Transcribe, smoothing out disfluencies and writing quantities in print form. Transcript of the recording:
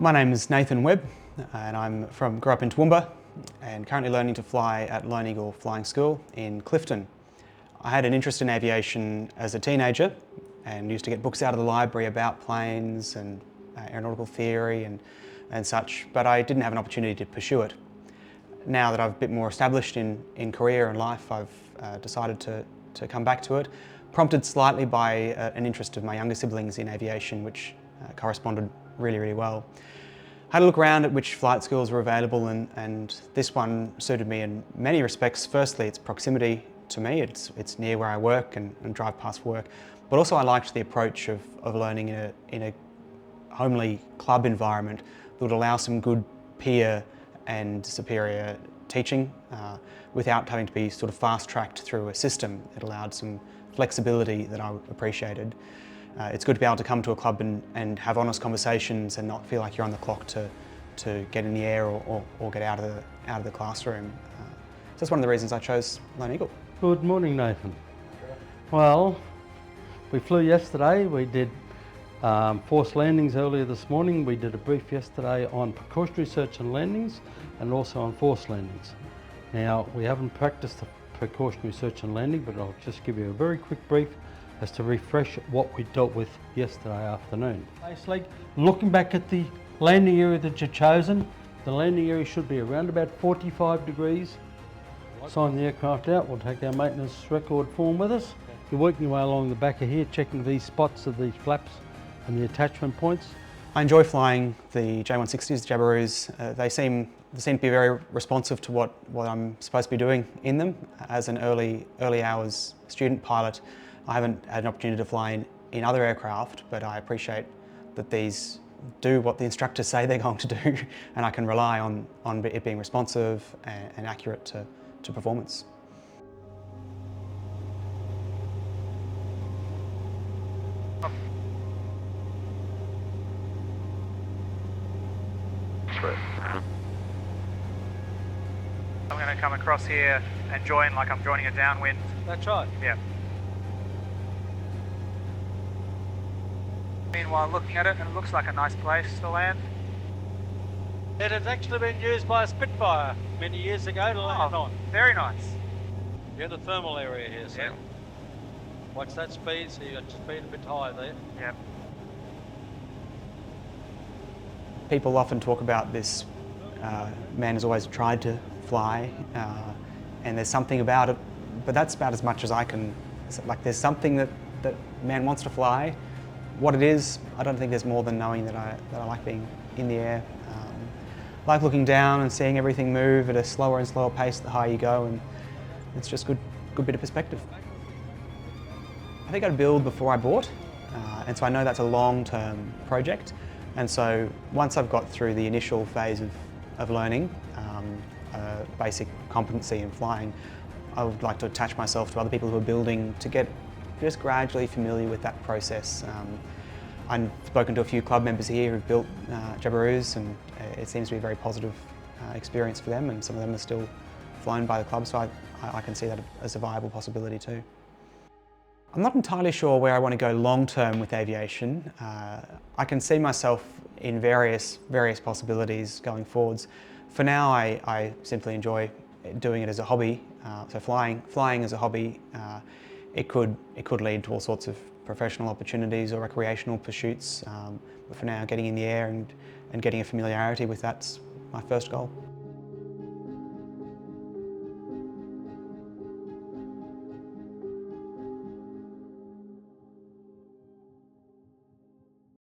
My name is Nathan Webb and grew up in Toowoomba and currently learning to fly at Lone Eagle Flying School in Clifton. I had an interest in aviation as a teenager and used to get books out of the library about planes and aeronautical theory and such, but I didn't have an opportunity to pursue it. Now that I'm a bit more established in career and life, I've decided to come back to it, prompted slightly by an interest of my younger siblings in aviation, which corresponded really well. Had a look around at which flight schools were available and this one suited me in many respects. Firstly, its proximity to me, it's near where I work and drive past work, but also I liked the approach of learning in a homely club environment that would allow some good peer and superior teaching without having to be sort of fast-tracked through a system. It allowed some flexibility that I appreciated. It's good to be able to come to a club and have honest conversations and not feel like you're on the clock to get in the air or get out of the classroom. So that's one of the reasons I chose Lone Eagle. Good morning, Nathan. Well, we flew yesterday. We did forced landings earlier this morning. We did a brief yesterday on precautionary search and landings and also on forced landings. Now, we haven't practiced the precautionary search and landing, but I'll just give you a very quick brief as to refresh what we dealt with yesterday afternoon. Basically, looking back at the landing area that you've chosen, the landing area should be around about 45 degrees. Sign the aircraft out, we'll take our maintenance record form with us. You're working your way along the back of here, checking these spots of these flaps and the attachment points. I enjoy flying the J160s, Jabirus. They seem to be very responsive to what I'm supposed to be doing in them. As an early hours student pilot, I haven't had an opportunity to fly in other aircraft, but I appreciate that these do what the instructors say they're going to do, and I can rely on it being responsive and accurate to performance. I'm going to come across here and join like I'm joining a downwind. That's right. Yeah. Meanwhile, looking at it, and it looks like a nice place to land. It has actually been used by a Spitfire many years ago to land on. Very nice. You're in the thermal area here, so Yep. watch that speed, so you got speed a bit high there. Yep. People often talk about this man has always tried to fly, and there's something about it, but that's about as much as I can. Like, there's something that man wants to fly. What it is, I don't think there's more than knowing that I like being in the air. Like looking down and seeing everything move at a slower and slower pace the higher you go, and it's just good bit of perspective. I think I'd build before I bought, and so I know that's a long-term project. And so once I've got through the initial phase of learning, basic competency in flying, I would like to attach myself to other people who are building to get just gradually familiar with that process. I've spoken to a few club members here who've built Jabirus, and it seems to be a very positive experience for them, and some of them are still flown by the club, so I can see that as a viable possibility too. I'm not entirely sure where I want to go long term with aviation. I can see myself in various possibilities going forwards. For now, I simply enjoy doing it as a hobby. So flying as a hobby, it could lead to all sorts of professional opportunities or recreational pursuits. But for now, getting in the air and getting a familiarity with that's my first goal.